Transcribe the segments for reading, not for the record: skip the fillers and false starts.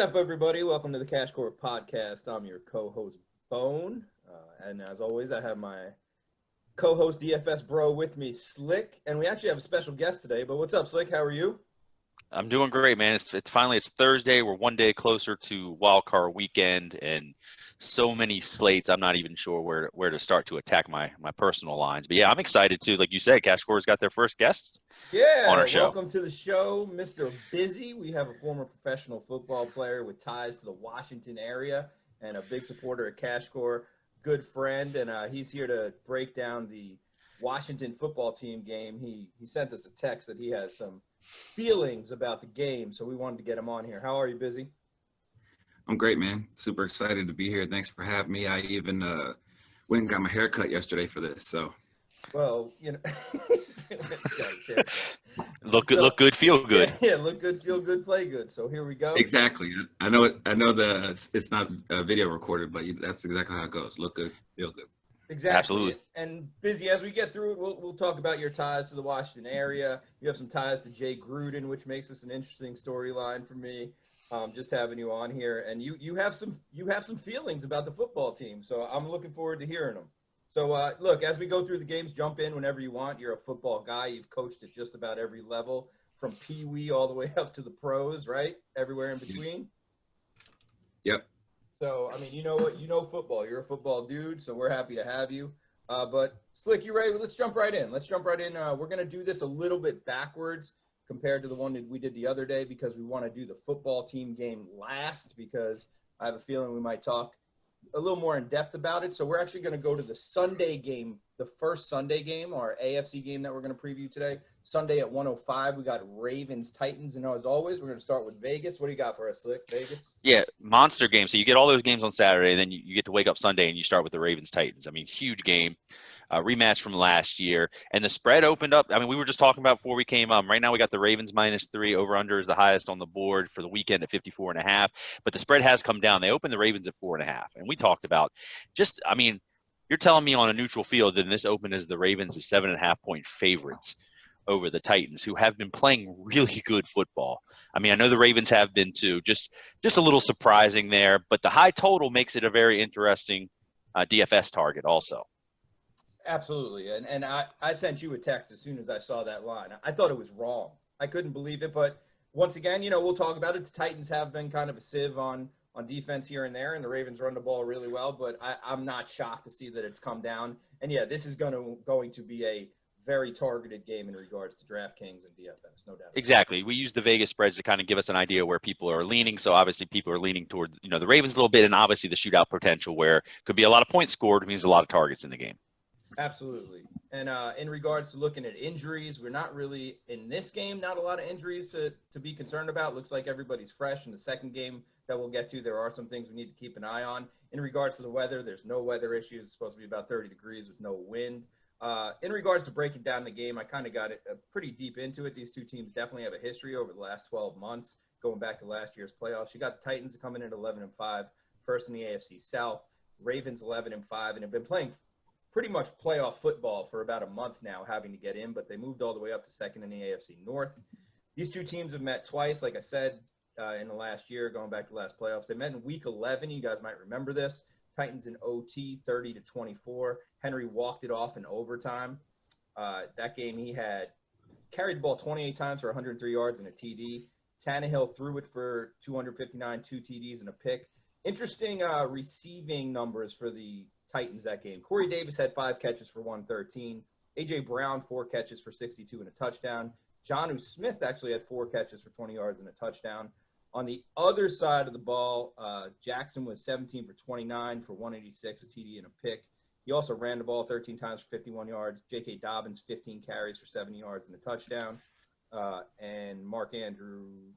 up, everybody? Welcome to the Cash Corp podcast. I'm your co-host, Bone. And as always, I have my co-host, DFS bro, with me, Slick. And we actually have a special guest today. But what's up, Slick? How are you? I'm doing great, man. It's finally Thursday. We're one day closer to Wild Card Weekend, and so many slates. I'm not even sure where to start to attack my personal lines. But yeah, I'm excited too. Like you said, Cash Core's got their first guest on Yeah, our show. welcome to the show, Mr. Bizzy. We have a former professional football player with ties to the Washington area and a big supporter of Cash Corp, good friend, and he's here to break down the Washington football team game. He sent us a text that he has some feelings about the game, so we wanted to get him on here. How are you, Bizzy? I'm great, man. Super excited to be here. Thanks for having me. I even went and got my hair cut yesterday for this. So, well, you know, look good, feel good. Yeah, look good, feel good, play good. So here we go. exactly. I know it's not video recorded, but that's exactly how it goes. Look good, feel good. Exactly. Absolutely. And Bizzy, as we get through it, we'll talk about your ties to the Washington area. You have some ties to Jay Gruden, which makes this an interesting storyline for me. Just having you on here, and you have some feelings about the football team, so I'm looking forward to hearing them. So look, as we go through the games, jump in whenever you want. You're a football guy. You've coached at just about every level, from Pee Wee all the way up to the pros, right? Everywhere in between. Yep. So, I mean, you know football. You're a football dude, so we're happy to have you. But, Slick, you ready? Let's jump right in. We're going to do this a little bit backwards compared to the one that we did the other day because we want to do the football team game last because I have a feeling we might talk a little more in depth about it. So we're actually going to go to the Sunday game, the first Sunday game, our AFC game that we're going to preview today. Sunday at 1:05, we got Ravens-Titans, and as always, we're going to start with Vegas. What do you got for us, Slick? Vegas? Yeah, monster game. So you get all those games on Saturday, and then you get to wake up Sunday and you start with the Ravens-Titans. I mean, huge game. Rematch from last year, and the spread opened up. I mean, we were just talking about before we came on. Right now, we got the Ravens -3. Over/under is the highest on the board for the weekend at 54.5. But the spread has come down. They opened the Ravens at 4.5, and we talked about just. I mean, you're telling me on a neutral field that this opened as the Ravens is 7.5-point favorites over the Titans, who have been playing really good football. I mean, I know the Ravens have been too. Just a little surprising there, but the high total makes it a very interesting DFS target also. Absolutely. And I sent you a text as soon as I saw that line. I thought it was wrong. I couldn't believe it. But once again, we'll talk about it. The Titans have been kind of a sieve on defense here and there, and the Ravens run the ball really well. But I'm not shocked to see that it's come down. And, yeah, this is going to be a very targeted game in regards to DraftKings and DFS, no doubt. Exactly. We use the Vegas spreads to kind of give us an idea where people are leaning. So obviously people are leaning toward, the Ravens a little bit, and obviously the shootout potential where could be a lot of points scored means a lot of targets in the game. Absolutely. And in regards to looking at injuries, we're not really in this game, not a lot of injuries to be concerned about. Looks like everybody's fresh. In the second game that we'll get to, there are some things we need to keep an eye on. In regards to the weather, there's no weather issues. It's supposed to be about 30 degrees with no wind. In regards to breaking down the game, I kind of got it pretty deep into it. These two teams definitely have a history over the last 12 months, going back to last year's playoffs. You got the Titans coming in at 11-5, first in the AFC South. Ravens 11-5, and have been playing pretty much playoff football for about a month now, having to get in, but they moved all the way up to second in the AFC North. These two teams have met twice, like I said, in the last year, going back to the last playoffs. They met in Week 11. You guys might remember this. Titans in OT, 30-24. Henry walked it off in overtime. That game, he had carried the ball 28 times for 103 yards and a TD. Tannehill threw it for 259, 2 TDs and a pick. Interesting receiving numbers for the Titans that game. Corey Davis had 5 catches for 113. A.J. Brown, 4 catches for 62 and a touchdown. Jonnu Smith actually had 4 catches for 20 yards and a touchdown. On the other side of the ball, Jackson was 17 for 29 for 186, a TD and a pick. He also ran the ball 13 times for 51 yards. J.K. Dobbins, 15 carries for 70 yards and a touchdown. And Mark Andrews,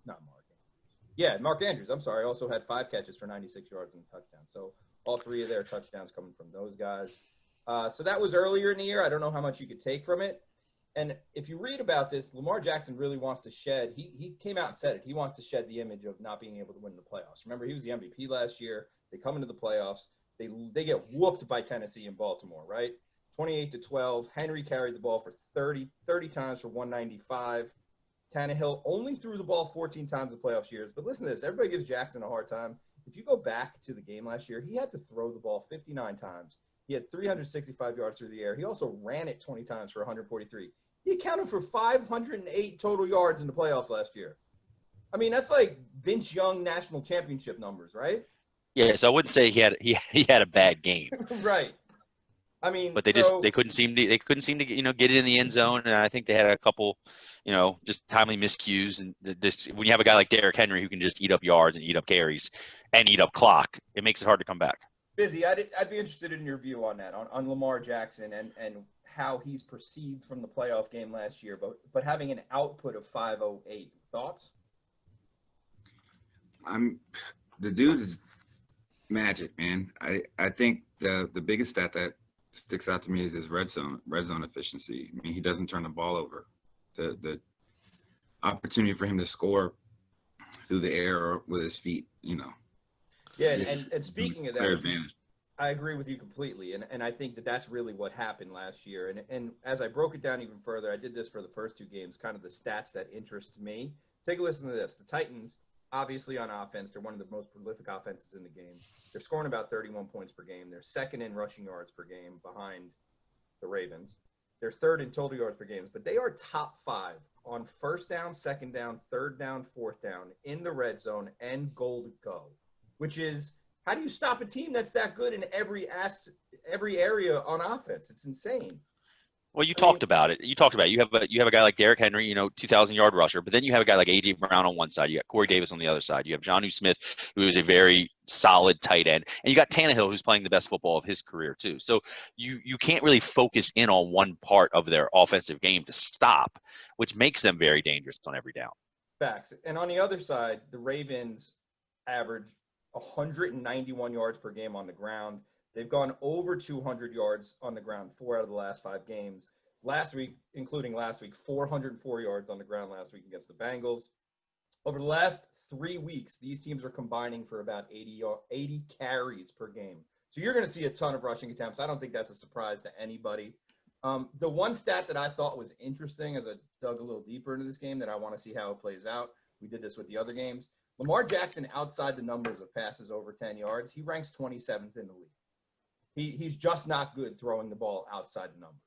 also had 5 catches for 96 yards and a touchdown. So all 3 of their touchdowns coming from those guys. So that was earlier in the year. I don't know how much you could take from it. And if you read about this, Lamar Jackson really wants to shed – he came out and said it. He wants to shed the image of not being able to win the playoffs. Remember, he was the MVP last year. They come into the playoffs. They get whooped by Tennessee and Baltimore, right? 28-12. Henry carried the ball for 30 times for 195. Tannehill only threw the ball 14 times in playoff years. But listen to this. Everybody gives Jackson a hard time. If you go back to the game last year, he had to throw the ball 59 times. He had 365 yards through the air. He also ran it 20 times for 143. He accounted for 508 total yards in the playoffs last year. I mean, that's like Vince Young national championship numbers, right? Yeah, so I wouldn't say he had a bad game. Right. I mean, But they couldn't seem to get it in the end zone, and I think they had a couple, just timely miscues. And just when you have a guy like Derrick Henry who can just eat up yards and eat up carries and eat up clock, it makes it hard to come back. Bizzy, I'd be interested in your view on that, on Lamar Jackson and how he's perceived from the playoff game last year, but having an output of 508. Thoughts? The dude is magic, man. I think the biggest stat that sticks out to me is his red zone efficiency. I mean, he doesn't turn the ball over. The opportunity for him to score through the air or with his feet, Yeah, and speaking of that, clear advantage. I agree with you completely, and I think that's really what happened last year. And as I broke it down even further, I did this for the first two games, kind of the stats that interest me. Take a listen to this. The Titans, obviously on offense, they're one of the most prolific offenses in the game. They're scoring about 31 points per game. They're second in rushing yards per game behind the Ravens. They're third in total yards per game, but they are top 5 on first down, second down, third down, fourth down, in the red zone, and goal to go, which is, how do you stop a team that's that good in every area on offense? It's insane. Well, you talked about it. You have a guy like Derrick Henry, 2,000-yard rusher, but then you have a guy like A.J. Brown on one side. You got Corey Davis on the other side. You have Jonnu Smith, who is a very solid tight end, and you got Tannehill, who's playing the best football of his career too. So you can't really focus in on one part of their offensive game to stop, which makes them very dangerous on every down. Facts. And on the other side, the Ravens average 191 yards per game on the ground. They've gone over 200 yards on the ground 4 out of the last 5 games. Last week, including last week, 404 yards on the ground last week against the Bengals. Over the last 3 weeks, these teams are combining for about 80 carries per game. So you're going to see a ton of rushing attempts. I don't think that's a surprise to anybody. The one stat that I thought was interesting as I dug a little deeper into this game that I want to see how it plays out, we did this with the other games. Lamar Jackson, outside the numbers of passes over 10 yards, he ranks 27th in the league. He's just not good throwing the ball outside the numbers.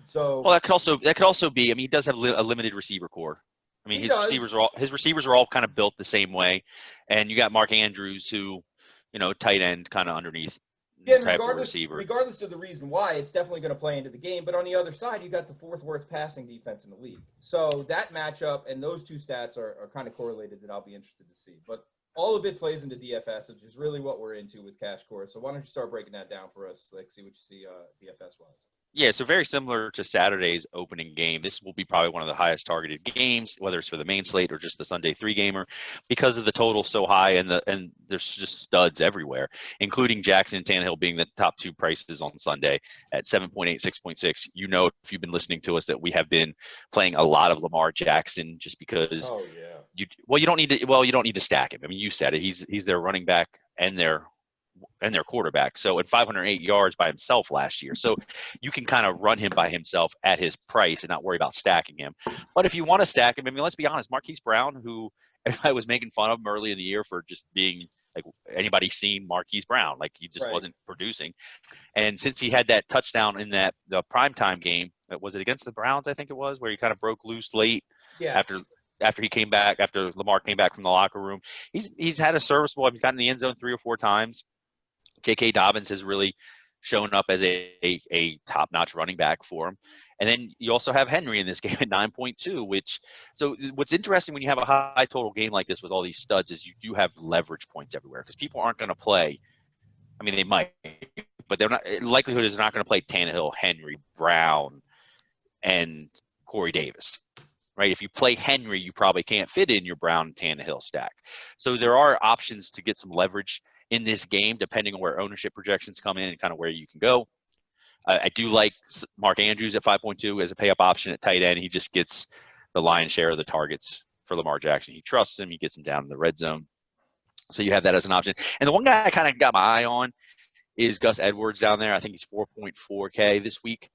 So that could also be. I mean, he does have a limited receiver core. I mean, his receivers are all kind of built the same way, and you got Mark Andrews, who, tight end kind of underneath. Yeah, regardless of the reason why, it's definitely going to play into the game. But on the other side, you got the 4th worst passing defense in the league. So that matchup and those two stats are kind of correlated that I'll be interested to see. But all of it plays into DFS, which is really what we're into with Cash Core. So why don't you start breaking that down for us, see what you see DFS-wise. Yeah, so very similar to Saturday's opening game. This will be probably one of the highest targeted games, whether it's for the main slate or just the Sunday 3-gamer, because of the total so high and there's just studs everywhere, including Jackson and Tannehill being the top 2 prices on Sunday at 7.8, 6.6. If you've been listening to us, that we have been playing a lot of Lamar Jackson just because. Oh yeah. You don't need to stack him. I mean, you said it. He's their running back and their quarterback. So at 508 yards by himself last year. So you can kind of run him by himself at his price and not worry about stacking him. But if you want to stack him, I mean, let's be honest, Marquise Brown, who everybody was making fun of him early in the year for just being like, anybody seen Marquise Brown? Like, he just wasn't producing. And since he had that touchdown in the primetime game, was it against the Browns, I think it was, where he kind of broke loose late after Lamar came back from the locker room. He's had a serviceable, he's gotten in the end zone 3 or 4 times. J.K. Dobbins has really shown up as a top-notch running back for him. And then you also have Henry in this game at 9.2, so what's interesting when you have a high total game like this with all these studs is you do have leverage points everywhere, because people aren't going to play. I mean, they might, but they're not. Likelihood is they're not going to play Tannehill, Henry, Brown, and Corey Davis. Right? If you play Henry, you probably can't fit in your Brown and Tannehill stack. So there are options to get some leverage in this game, depending on where ownership projections come in and kind of where you can go. I do like Mark Andrews at 5.2 as a pay-up option at tight end. He just gets the lion's share of the targets for Lamar Jackson. He trusts him. He gets him down in the red zone. So you have that as an option. And the one guy I kind of got my eye on is Gus Edwards down there. I think he's 4.4K this week,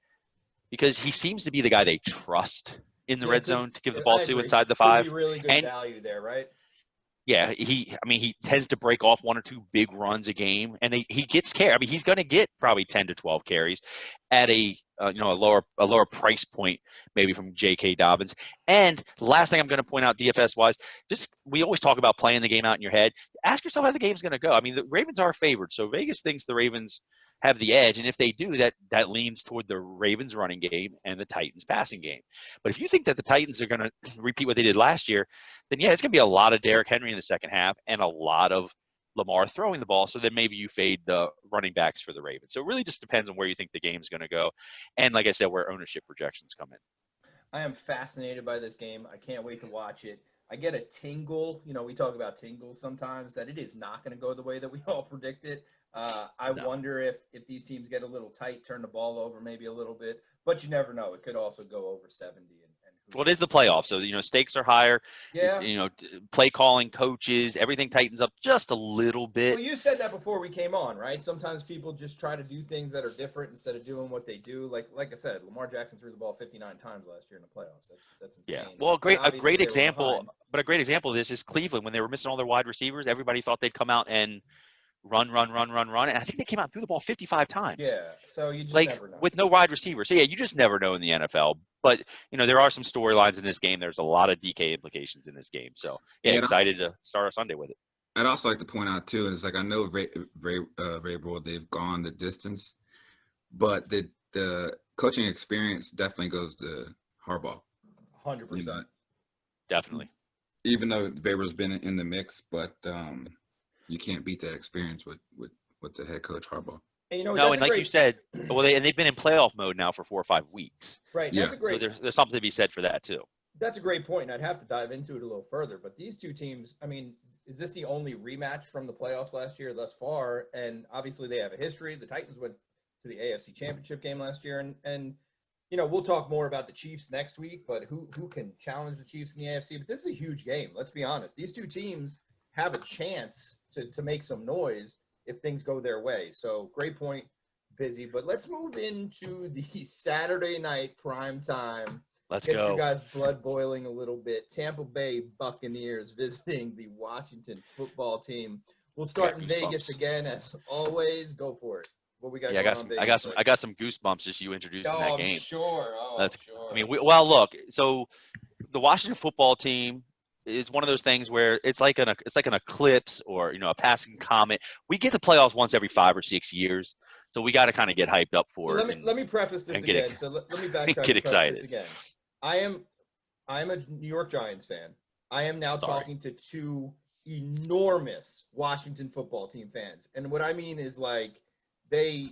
because he seems to be the guy they trust in the Yeah, red could, zone to give the I ball to agree. inside the Could 5. be really good And value there, right? yeah, he tends to break off 1 or 2 big runs a game, and he gets carry. I mean, he's going to get probably 10 to 12 carries at a a lower price point, maybe from J.K. Dobbins. And last thing I'm going to point out, DFS wise, just we always talk about playing the game out in your head. Ask yourself how the game's going to go. I mean, the Ravens are favored, so Vegas thinks the Ravens have the edge, and if they do, that leans toward the Ravens running game and the Titans passing game. But if you think that the Titans are going to repeat what they did last year, then yeah, it's going to be a lot of Derrick Henry in the second half and a lot of Lamar throwing the ball. So then maybe you fade the running backs for the Ravens. So it really just depends on where you think the game's going to go. And like I said, where ownership projections come in. I am fascinated by this game. I can't wait to watch it. I get a tingle. You know, we talk about tingles sometimes that it is not going to go the way that we all predicted. I No. wonder if these teams get a little tight, turn the ball over maybe a little bit, but you never know. It could also go over 70. Well, it is the playoffs, so stakes are higher. Yeah. Play calling, coaches, everything tightens up just a little bit. Well, you said that before we came on, right? Sometimes people just try to do things that are different instead of doing what they do. Like I said, Lamar Jackson threw the ball 59 times last year in the playoffs. That's insane. Yeah. Well, a great example, behind. a great example of this is Cleveland when they were missing all their wide receivers. Everybody thought they'd come out and run, and I think they came out and threw the ball 55 times. Yeah, so you just like never know. with no wide receiver. So yeah, you just never know in the NFL. But there are some storylines in this game. There's a lot of DK implications in this game. So yeah, excited to start our Sunday with it. I'd also like to point out too, is like I know Vrabel, they've gone the distance, but the coaching experience definitely goes to Harbaugh. 100%. Definitely. Even though Vrabel's been in the mix, but you can't beat that experience with the head coach Harbaugh. And, and like you said, they've been in playoff mode now for 4 or 5 weeks. Right. Yeah. So there's something to be said for that too. That's a great point, and I'd have to dive into it a little further. But these two teams, I mean, is this the only rematch from the playoffs last year thus far? And obviously they have a history. The Titans went to the AFC Championship game last year, and we'll talk more about the Chiefs next week, but who can challenge the Chiefs in the AFC? But this is a huge game. Let's be honest. These two teams have a chance to make some noise if things go their way. So great point, Bizzy. But let's move into the Saturday night prime time. Let's Get go. you guys blood boiling a little bit. Tampa Bay Buccaneers visiting the Washington football team. We'll start in Vegas again, as always. Go for it. What we got? Yeah, going I got some goosebumps just you introducing that game. Sure. I mean, look. So the Washington football team is one of those things where it's like an eclipse or a passing comet. We get the playoffs once every 5 or 6 years, so we got to kind of get hyped up for it. Let me preface this again. So let me backtrack. Get excited this again. I am a New York Giants fan. I am now talking to 2 enormous Washington football team fans, and what I mean is like they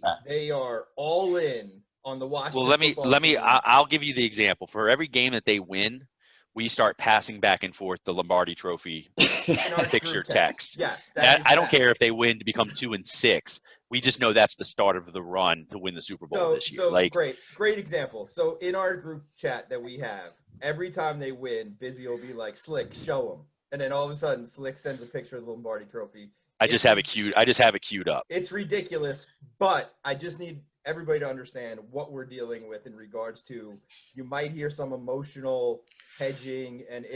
are all in on the Washington. Well, let me. I'll give you the example. For every game that they win, we start passing back and forth the Lombardi Trophy picture text. Yes, I don't care if they win to become 2-6. We just know that's the start of the run to win the Super Bowl this year. So great example. So in our group chat that we have, every time they win, Bizzy will be like, "Slick, show them," and then all of a sudden, Slick sends a picture of the Lombardi Trophy. I just have it queued up. It's ridiculous, but I just need everybody to understand what we're dealing with in regards to. You might hear some emotional hedging, and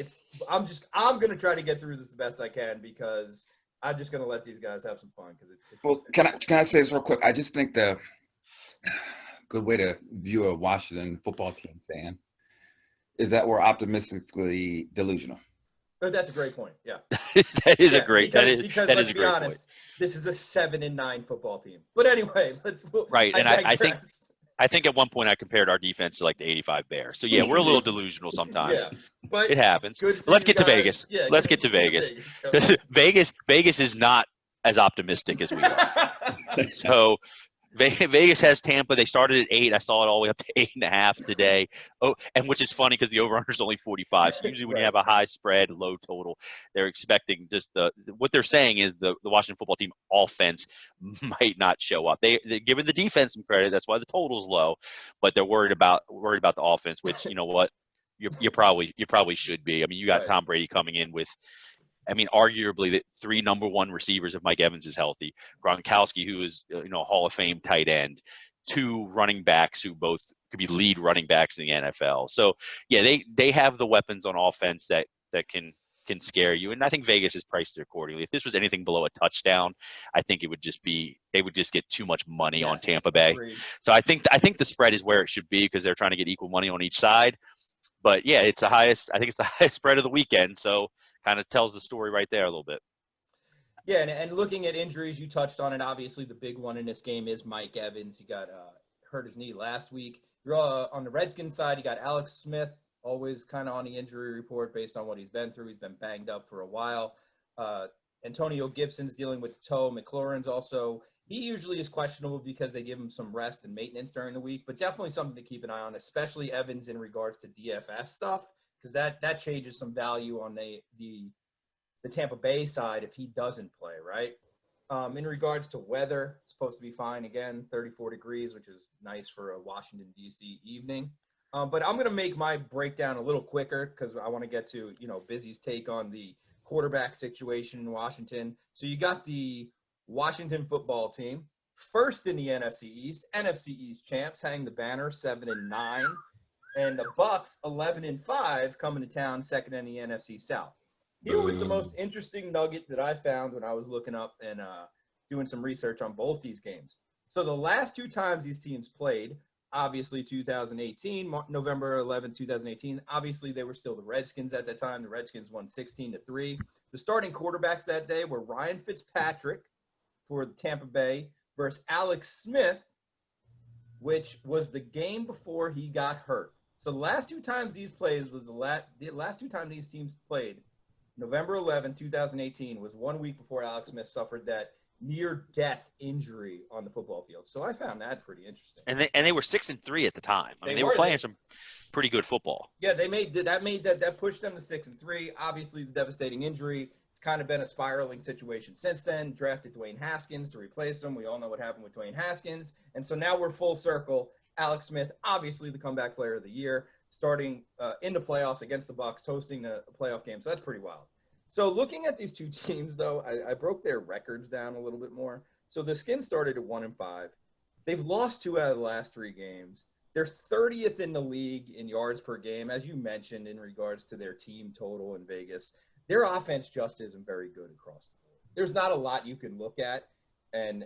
I'm gonna try to get through this the best I can because I'm just gonna let these guys have some fun because it's. Well, can I say this real quick? I just think the good way to view a Washington football team fan is that we're optimistically delusional. Oh, that's a great point. Yeah, that is a great point. This is a 7-9 football team. But anyway, right. And I think at one point I compared our defense to like the '85 Bears. So yeah, we're a little delusional sometimes. Yeah, but it happens. But let's get to Vegas. Yeah, let's get to Vegas. Vegas is not as optimistic as we are. So Vegas has Tampa. They started at 8. I saw it all the way up to 8.5 today. Oh, and which is funny because the over/under is only 45. So usually when you have a high spread, low total, they're expecting just what they're saying is the Washington football team offense might not show up. They're giving the defense some credit. That's why the total's low, but they're worried about the offense. Which you know what, you probably should be. I mean, you got Tom Brady coming in with. I mean, arguably the 3 number 1 receivers if Mike Evans is healthy. Gronkowski, who is a Hall of Fame tight end. two running backs who both could be lead running backs in the NFL. So yeah, they have the weapons on offense that can scare you. And I think Vegas is priced accordingly. If this was anything below a touchdown, I think it would just be, they would just get too much money on Tampa Bay. Agreed. So I think the spread is where it should be because they're trying to get equal money on each side. But yeah, it's the highest. I think it's the highest spread of the weekend. So kind of tells the story right there a little bit. Yeah, and looking at injuries, you touched on it. Obviously, the big one in this game is Mike Evans. He got hurt his knee last week. You're on the Redskins side, you got Alex Smith, always kind of on the injury report based on what he's been through. He's been banged up for a while. Antonio Gibson's dealing with the toe. McLaurin's also, he usually is questionable because they give him some rest and maintenance during the week, but definitely something to keep an eye on, especially Evans in regards to DFS stuff, because that changes some value on the Tampa Bay side if he doesn't play, right? In regards to weather, it's supposed to be fine again, 34 degrees, which is nice for a Washington, D.C. evening. But I'm going to make my breakdown a little quicker because I want to get to, Bizzy's take on the quarterback situation in Washington. So you got the Washington football team, first in the NFC East champs, hang the banner 7-9, and the Bucks 11-5 coming to town, second in the NFC South. Here was the most interesting nugget that I found when I was looking up and doing some research on both these games. So the last two times these teams played, obviously 2018, November 11, 2018, obviously they were still the Redskins at that time. The Redskins won 16-3. The starting quarterbacks that day were Ryan Fitzpatrick for Tampa Bay versus Alex Smith, which was the game before he got hurt. So the last two times these plays was the last two times these teams played, November 11, 2018, was 1 week before Alex Smith suffered that near-death injury on the football field. So I found that pretty interesting. And they were 6-3 at the time. I mean, they were playing some pretty good football. Yeah, that pushed them to 6-3. Obviously, the devastating injury. It's kind of been a spiraling situation since then. Drafted Dwayne Haskins to replace him. We all know what happened with Dwayne Haskins. And so now we're full circle. Alex Smith, obviously the comeback player of the year, starting in the playoffs against the Bucs, hosting a playoff game. So that's pretty wild. So looking at these two teams, though, I broke their records down a little bit more. So the Skins started at 1-5. They've lost 2 out of the last 3 games. They're 30th in the league in yards per game, as you mentioned, in regards to their team total in Vegas. Their offense just isn't very good across the board. There's not a lot you can look at and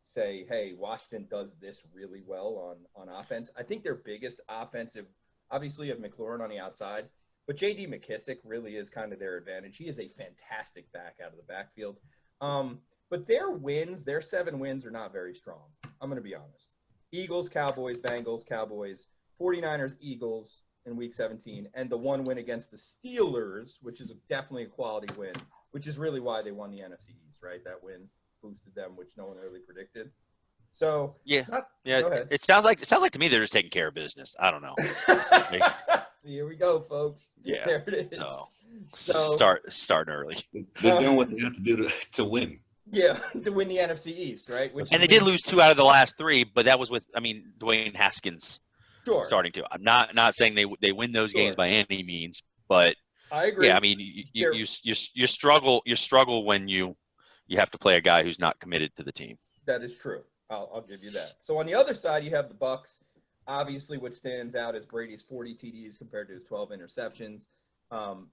say, hey, Washington does this really well on offense. I think their biggest offensive, obviously, of McLaurin on the outside, but J.D. McKissick really is kind of their advantage. He is a fantastic back out of the backfield. But their 7 wins are not very strong. I'm going to be honest. Eagles, Cowboys, Bengals, Cowboys, 49ers, Eagles in Week 17, and the 1 win against the Steelers, which is definitely a quality win, which is really why they won the NFC East, right? That win boosted them, which no one really predicted. So yeah, it sounds like to me they're just taking care of business. I don't know. Here we go, folks. Yeah, there it is. So starting early. They're doing what they have to do to win. Yeah, to win the NFC East, right? And they did lose 2 out of the last 3, but that was with, Dwayne Haskins starting to. I'm not saying they win those games by any means, but I agree. Yeah, you struggle when you have to play a guy who's not committed to the team. That is true. I'll give you that. So on the other side, you have the Bucs. Obviously, what stands out is Brady's 40 TDs compared to his 12 interceptions.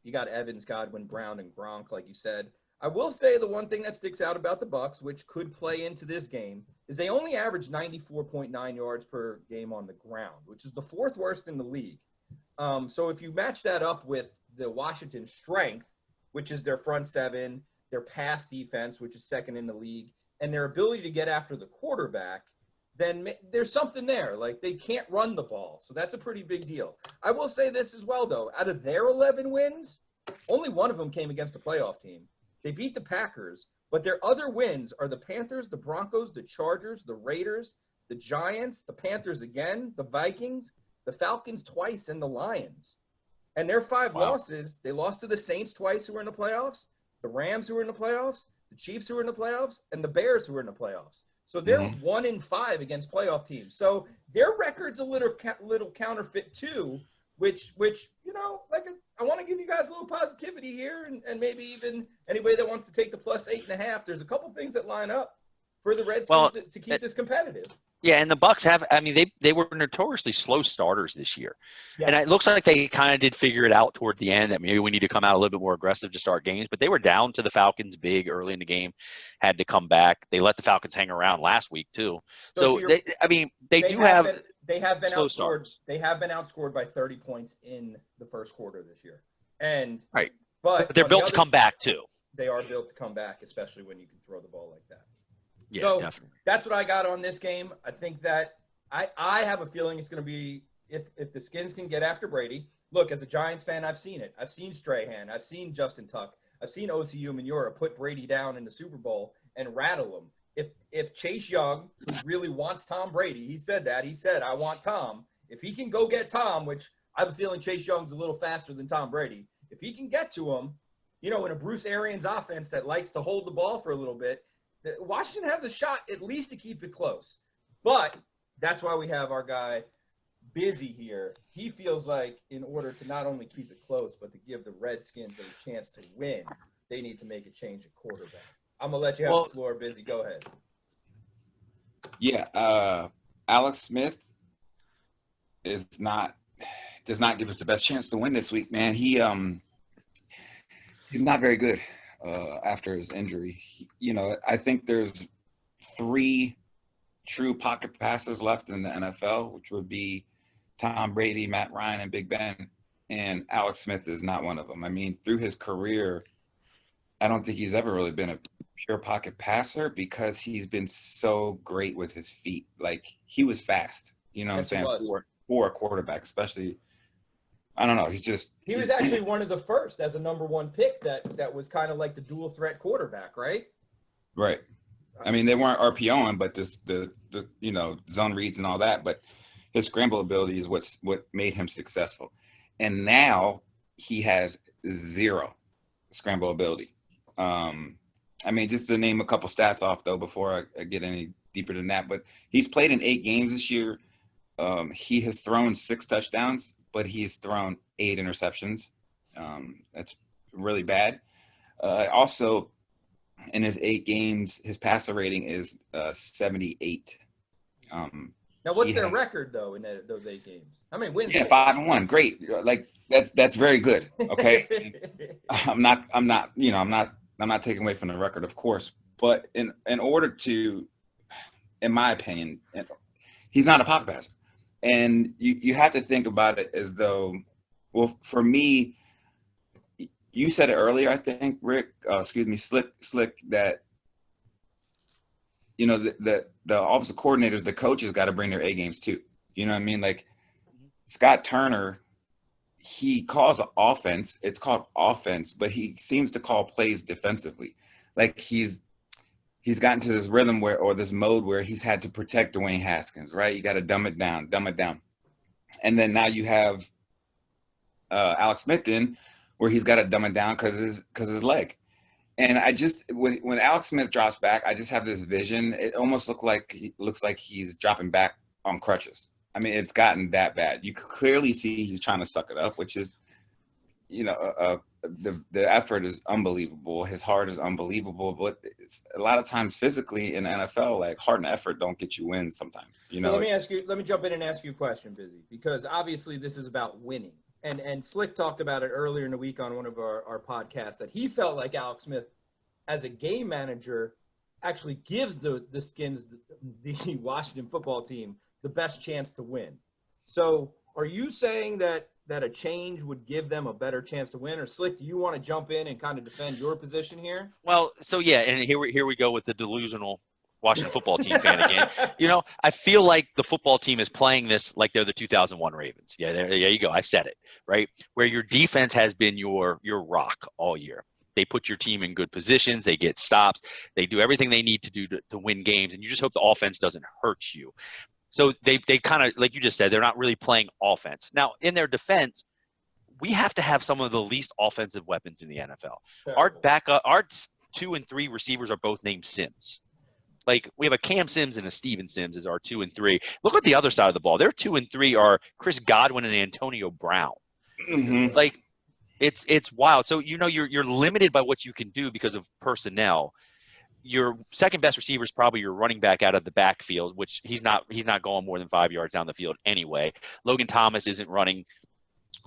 You got Evans, Godwin, Brown, and Gronk, like you said. I will say the one thing that sticks out about the Bucs, which could play into this game, is they only average 94.9 yards per game on the ground, which is the 4th worst in the league. So if you match that up with the Washington strength, which is their front 7, their pass defense, which is 2nd in the league, and their ability to get after the quarterback, then there's something there. Like, they can't run the ball. So that's a pretty big deal. I will say this as well, though. Out of their 11 wins, only 1 of them came against a playoff team. They beat the Packers, but their other wins are the Panthers, the Broncos, the Chargers, the Raiders, the Giants, the Panthers again, the Vikings, the Falcons twice, and the Lions. And their 5 losses, they lost to the Saints twice, who were in the playoffs, the Rams, who were in the playoffs, the Chiefs, who were in the playoffs, and the Bears, who were in the playoffs. So they're 1-5 against playoff teams. So their record's a little counterfeit too, which I want to give you guys a little positivity here, and maybe even anybody that wants to take the +8.5. There's a couple things that line up for the Redskins to keep this competitive. Yeah, and the Bucks have. I mean, they were notoriously slow starters this year, and it Yes. looks like they kind of did figure it out toward the end that maybe we need to come out a little bit more aggressive to start games. But they were down to the Falcons big early in the game, had to come back. They let the Falcons hang around last week too. So to they do have they have been slow outscored. starts. They have been outscored by 30 points in the first quarter this year. And Right. but they're on built the to other- come back too. They are built to come back, especially when you can throw the ball like that. Yeah, So definitely. that's what I got on this game. I think that I have a feeling it's going to be if the Skins can get after Brady. Look, as a Giants fan, I've seen it. I've seen Strahan. I've seen Justin Tuck. I've seen OCU Manura put Brady down in the Super Bowl and rattle him. If Chase Young, who really wants Tom Brady, he said that. He said, I want Tom. If he can go get Tom, which I have a feeling Chase Young's a little faster than Tom Brady, if he can get to him, in a Bruce Arians offense that likes to hold the ball for a little bit, Washington has a shot at least to keep it close. But that's why we have our guy Bizzy here. He feels like in order to not only keep it close, but to give the Redskins a chance to win, they need to make a change at quarterback. I'm going to let you have the floor, Bizzy. Go ahead. Yeah, Alex Smith does not give us the best chance to win this week, man. He's not very good after his injury. I think there's 3 true pocket passers left in the NFL, which would be Tom Brady, Matt Ryan, and Big Ben. And Alex Smith is not one of them. I mean, through his career, I don't think he's ever really been a pure pocket passer because he's been so great with his feet. Like, he was fast, what I'm saying, for a quarterback, especially. I don't know. He was actually one of the first as a number 1 pick that was kind of like the dual threat quarterback, right? Right. I mean, they weren't RPOing, but the zone reads and all that. But his scramble ability is what made him successful. And now he has 0 scramble ability. I mean, just to name a couple stats off though before I get any deeper than that. But he's played in 8 games this year. He has thrown 6 touchdowns, but he's thrown 8 interceptions. That's really bad. Also, in his 8 games, his passer rating is 78. Now, what's their record though in those 8 games? How many wins? Yeah, 5-1. Great. Like that's very good. Okay. I'm not taking away from the record, of course, but in order to, in my opinion, he's not a pocket passer. And you have to think about it as though, well, for me, you said it earlier, I think, Rick, Slick, that, the offensive coordinators, the coaches got to bring their A games too. You know what I mean? Like Scott Turner, he calls an offense. It's called offense, but he seems to call plays defensively. Like he's gotten to this rhythm or this mode where he's had to protect Dwayne Haskins, right? You got to dumb it down. And then now you have Alex Smith in where he's got to dumb it down because his leg. And I just, when Alex Smith drops back, I just have this vision. It almost looks like he's dropping back on crutches. I mean, it's gotten that bad. You could clearly see he's trying to suck it up, which is, the effort is unbelievable. His heart is unbelievable, but a lot of times physically in the NFL, like heart and effort don't get you wins sometimes. So let me jump in and ask you a question, Bizzy, because obviously this is about winning. And Slick talked about it earlier in the week on one of our podcasts that he felt like Alex Smith, as a game manager, actually gives the Skins, the Washington football team, the best chance to win. So are you saying that a change would give them a better chance to win? Or Slick, do you want to jump in and kind of defend your position here? Well, so yeah, and here we go with the delusional Washington football team fan again. I feel like the football team is playing this like they're the 2001 Ravens. Yeah, there you go. I said it, right? Where your defense has been your rock all year. They put your team in good positions. They get stops. They do everything they need to do to win games, and you just hope the offense doesn't hurt you. So they kind of, like you just said, they're not really playing offense. Now, in their defense, we have to have some of the least offensive weapons in the NFL. Terrible. Our 2 and 3 receivers are both named Sims. Like, we have a Cam Sims and a Steven Sims as our 2 and 3. Look at the other side of the ball. Their 2 and 3 are Chris Godwin and Antonio Brown. Mm-hmm. Like, it's wild. So, you're limited by what you can do because of personnel. your second best receiver is probably your running back out of the backfield, which he's not going more than 5 yards down the field anyway. Logan Thomas isn't running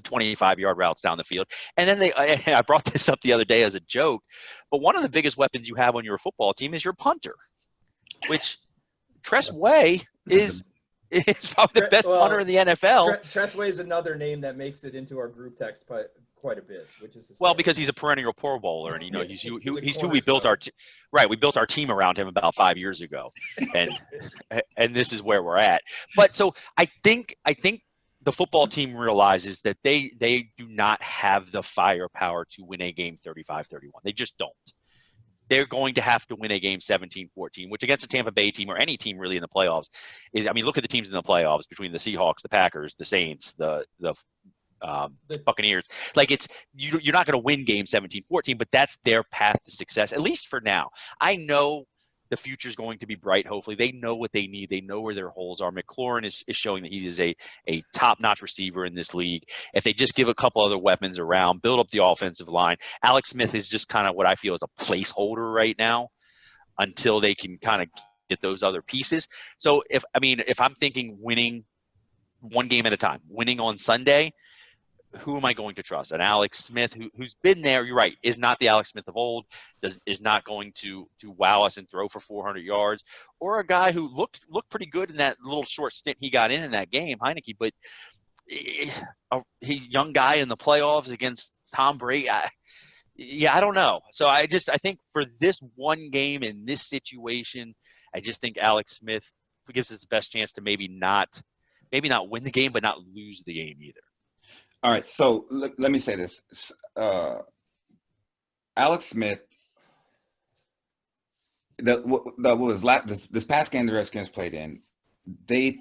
25-yard routes down the field. And then I brought this up the other day as a joke, but one of the biggest weapons you have on your football team is your punter, which Tress Way is probably the best punter in the NFL. Tress Way is another name that makes it into our group text quite a bit, which is because he's a perennial Pro Bowler, and he's who we built we built our team around him about 5 years ago, and this is where we're at. But so I think the football team realizes that they do not have the firepower to win a game 35-31. They just don't. They're going to have to win a game 17-14, which against a Tampa Bay team or any team really in the playoffs look at the teams in the playoffs between the Seahawks, the Packers, the Saints, the Buccaneers. Like you're not going to win game 17-14, but that's their path to success, at least for now. I know the future is going to be bright. Hopefully they know what they need. They know where their holes are. McLaurin is showing that he is a top-notch receiver in this league. If they just give a couple other weapons around, build up the offensive line. Alex Smith is just kind of what I feel is a placeholder right now until they can kind of get those other pieces. So if I'm thinking winning one game at a time, winning on Sunday, who am I going to trust? An Alex Smith who's been there, you're right, is not the Alex Smith of old, is not going to wow us and throw for 400 yards, or a guy who looked pretty good in that little short stint he got in that game, Heineke, but he's a young guy in the playoffs against Tom Brady. I don't know. So I think for this one game in this situation, I just think Alex Smith gives us the best chance to maybe not win the game, but not lose the game either. All right, so let me say this. Alex Smith, this past game the Redskins played in, they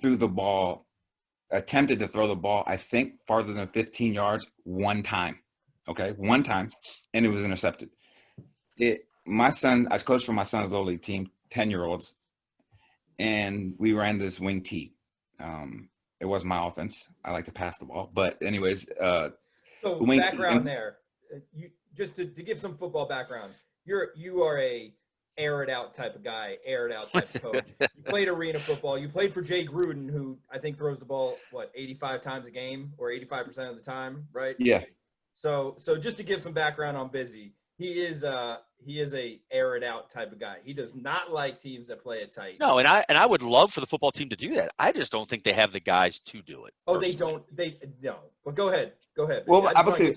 attempted to throw the ball, I think, farther than 15 yards one time. Okay, one time, and it was intercepted. My son, I coached for my son's little league team, 10-year-olds, and we ran this wing tee. It was my offense. I like to pass the ball. But anyways, so background there. You just to give some football background. You are a air it out type of guy, air it out type of coach. You played arena football. You played for Jay Gruden, who I think throws the ball 85 times a game or 85% of the time, right? Yeah. So just to give some background on Bizzy, he is a air it out type of guy. He does not like teams that play it tight. No, and I would love for the football team to do that. I just don't think they have the guys to do it. Oh, personally. No. But go ahead. Well, I would say,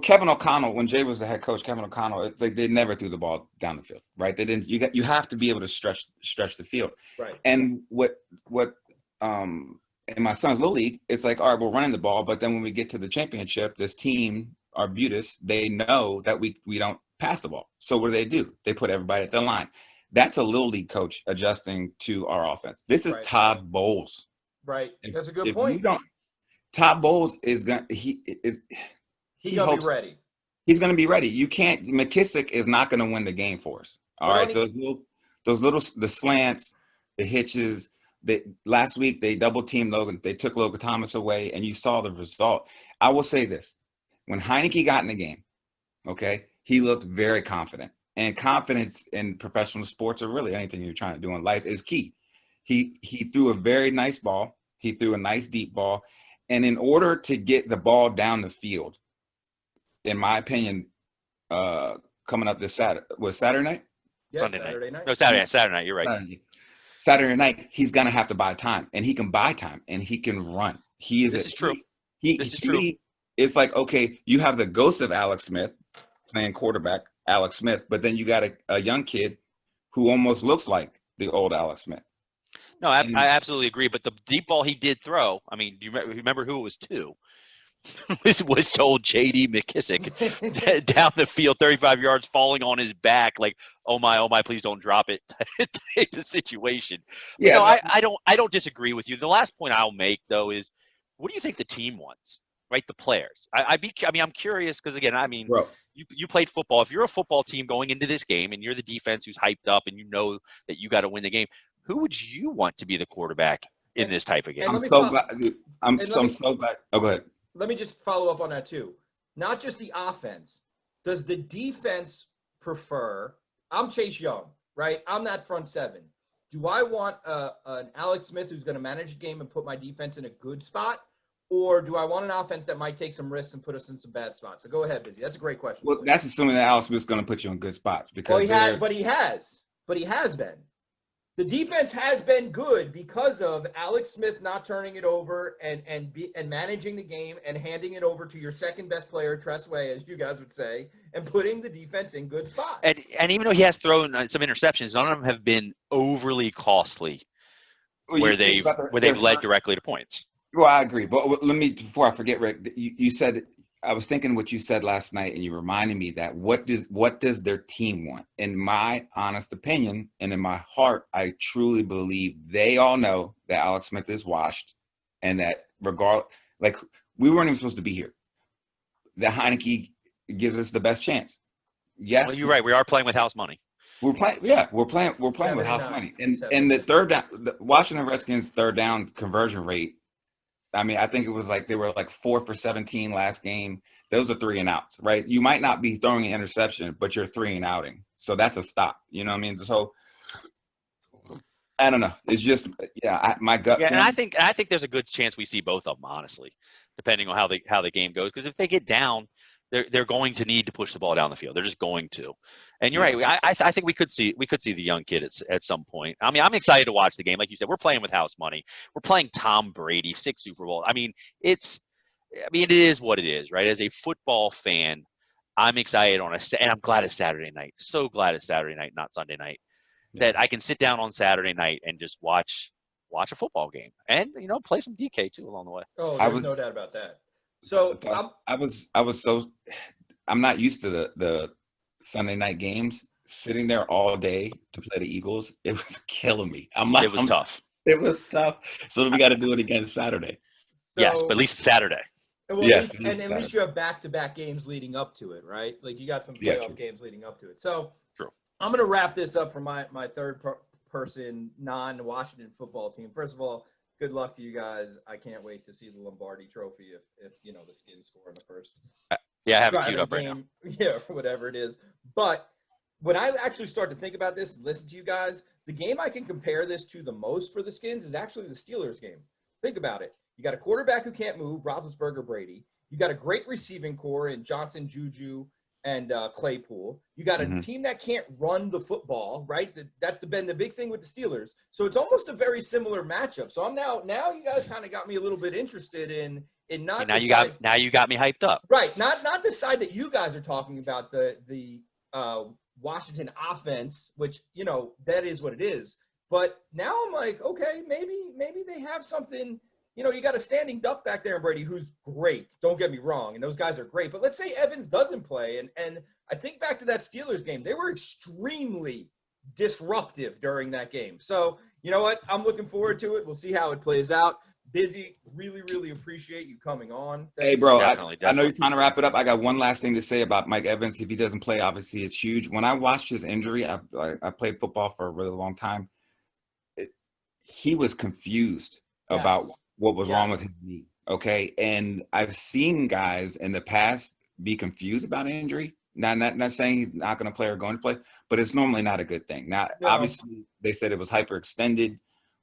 Kevin O'Connell, when Jay was the head coach, Kevin O'Connell, they never threw the ball down the field, right? They didn't. You have to be able to stretch the field, right? And what in my son's little league, it's like, all right, we're running the ball, but then when we get to the championship, this team, Arbutus, they know that we don't pass the ball. So what do? They put everybody at the line. That's a little league coach adjusting to our offense. This is right. Todd Bowles. Right. That's a good point. Todd Bowles is gonna be ready. He's gonna be ready. You can't. McKissick is not gonna win the game for us. All right. The slants, the hitches. Last week they double teamed Logan. They took Logan Thomas away, and you saw the result. I will say this: when Heineke got in the game, okay, he looked very confident. And confidence in professional sports, or really anything you're trying to do in life, is key. He threw a very nice ball. He threw a nice deep ball. And in order to get the ball down the field, in my opinion, coming up this Saturday night? Yes, Saturday night. No, Saturday night. You're right. Saturday night, he's going to have to buy time. And he can buy time. And he can run. This is true. This is true. It's like, okay, you have the ghost of Alex Smith playing quarterback, Alex Smith. But then you got a young kid who almost looks like the old Alex Smith. No, I absolutely agree. But the deep ball he did throw, I mean, do you remember who it was to? was told J.D. McKissick down the field, 35 yards, falling on his back, like, oh my, please don't drop it type of situation. Yeah, no, I don't disagree with you. The last point I'll make, though, is what do you think the team wants, right? The players. I'm curious because, again, bro, you played football. If you're a football team going into this game and you're the defense who's hyped up and you know that you got to win the game, who would you want to be the quarterback in this type of game? I'm so glad. I'm so glad. Oh, go ahead. Let me just follow up on that too. Not just the offense. Does the defense prefer I'm Chase Young, right? I'm that front seven. Do I want an Alex Smith who's going to manage the game and put my defense in a good spot? Or do I want an offense that might take some risks and put us in some bad spots? So go ahead, Bizzy. That's a great question. Well, that's assuming that Alex Smith's going to put you in good spots because he has been. The defense has been good because of Alex Smith not turning it over and managing the game and handing it over to your second best player, Tress Way, as you guys would say, and putting the defense in good spots. And even though he has thrown some interceptions, none of them have been overly costly, where they've led directly to points. Well, I agree, but let me, before I forget, Rick, you said, I was thinking what you said last night, and you reminded me that what does their team want? In my honest opinion, and in my heart, I truly believe they all know that Alex Smith is washed, and that like we weren't even supposed to be here. That Heineke gives us the best chance. Yes, well, you're right. We are playing with house money. We're playing with house money, and the third down, the Washington Redskins' third down conversion rate. I mean, I think it was like they were like 4 for 17 last game. Those are 3 and outs, right? You might not be throwing an interception, but you're 3 and outing. So that's a stop. You know what I mean? So I don't know. It's just, my gut. Yeah, and I think there's a good chance we see both of them, honestly, depending on how the game goes. Because if they get down, they're going to need to push the ball down the field. They're just going to. And you're right. I think we could see the young kid at some point. I mean, I'm excited to watch the game. Like you said, we're playing with house money. We're playing Tom Brady, 6 Super Bowl. I mean, it is what it is, right? As a football fan, I'm excited and I'm glad it's Saturday night. So glad it's Saturday night, not Sunday night. Yeah. That I can sit down on Saturday night and just watch a football game and play some DK too along the way. Oh, there's no doubt about that. So I'm not used to the Sunday night games. Sitting there all day to play the Eagles, it was killing me. It was tough. It was tough. So we got to do it again Saturday. Yes, but at least Saturday. Well, yes, at least you have back-to-back games leading up to it, right? Like you got some playoff games leading up to it. So true. I'm going to wrap this up for my third person non-Washington football team. First of all, good luck to you guys. I can't wait to see the Lombardi Trophy if the Skins score in the first. Yeah, I have it queued up right now. Yeah, whatever it is. But when I actually start to think about this and listen to you guys, the game I can compare this to the most for the Skins is actually the Steelers game. Think about it. You got a quarterback who can't move, Roethlisberger, Brady. You got a great receiving core in Johnson, Juju, and Claypool. You got a team that can't run the football, right? That's been the big thing with the Steelers. So it's almost a very similar matchup. So I'm now you guys kind of got me a little bit interested in not. Now you got me hyped up. Right. Not the side that you guys are talking about, the Washington offense, which that is what it is. But now I'm like, okay, maybe they have something. You got a standing duck back there in Brady who's great. Don't get me wrong. And those guys are great. But let's say Evans doesn't play. And I think back to that Steelers game. They were extremely disruptive during that game. So, you know what? I'm looking forward to it. We'll see how it plays out. Bizzy, really, really appreciate you coming on. Hey, bro, definitely. I know you're trying to wrap it up. I got one last thing to say about Mike Evans. If he doesn't play, obviously it's huge. When I watched his injury, I played football for a really long time. He was confused about what was wrong with his knee, okay? And I've seen guys in the past be confused about injury. Not saying he's not going to play or going to play, but it's normally not a good thing. Now, obviously, they said it was hyperextended,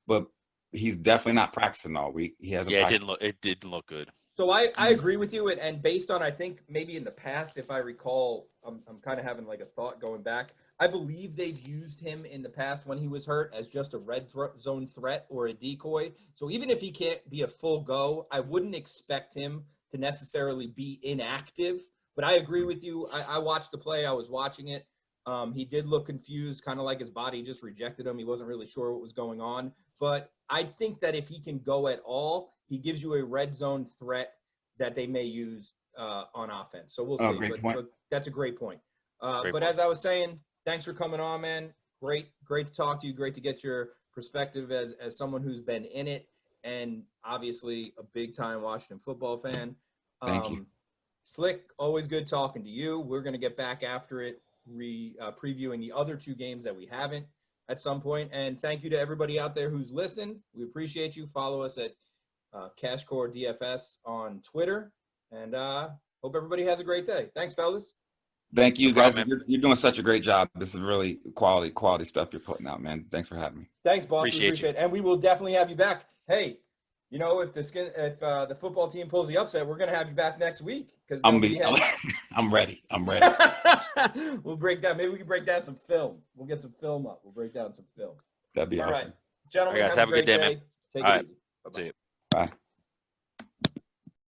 but he's definitely not practicing all week. He hasn't. Yeah, it didn't look good. So I agree with you, and based on, I think maybe in the past, if I recall, I'm kind of having like a thought going back. I believe they've used him in the past when he was hurt as just a red zone threat or a decoy. So even if he can't be a full go, I wouldn't expect him to necessarily be inactive. But I agree with you. I watched the play. I was watching it. He did look confused, kind of like his body just rejected him. He wasn't really sure what was going on. But I think that if he can go at all, he gives you a red zone threat that they may use on offense. So we'll see. But that's a great point. As I was saying, thanks for coming on, man. Great to talk to you. Great to get your perspective as someone who's been in it and obviously a big-time Washington football fan. Thank you. Slick, always good talking to you. We're going to get back after it, previewing the other 2 games that we haven't at some point. And thank you to everybody out there who's listened. We appreciate you. Follow us at CashCore DFS on Twitter. And hope everybody has a great day. Thanks, fellas. Thank you, No guys. problem, man. You're doing such a great job. This is really quality stuff you're putting out, man. Thanks for having me. Thanks, boss. Appreciate We appreciate it. And we will definitely have you back. Hey, you know, if the football team pulls the upset, we're gonna have you back next week because I'm ready. I'm ready. We'll break down. Maybe we can break down some film. We'll get some film up. We'll break down some film. That'd be All awesome. right, gentlemen. All right, guys, have a great good day, man. Take All it right. easy. Bye-bye. See you. Bye.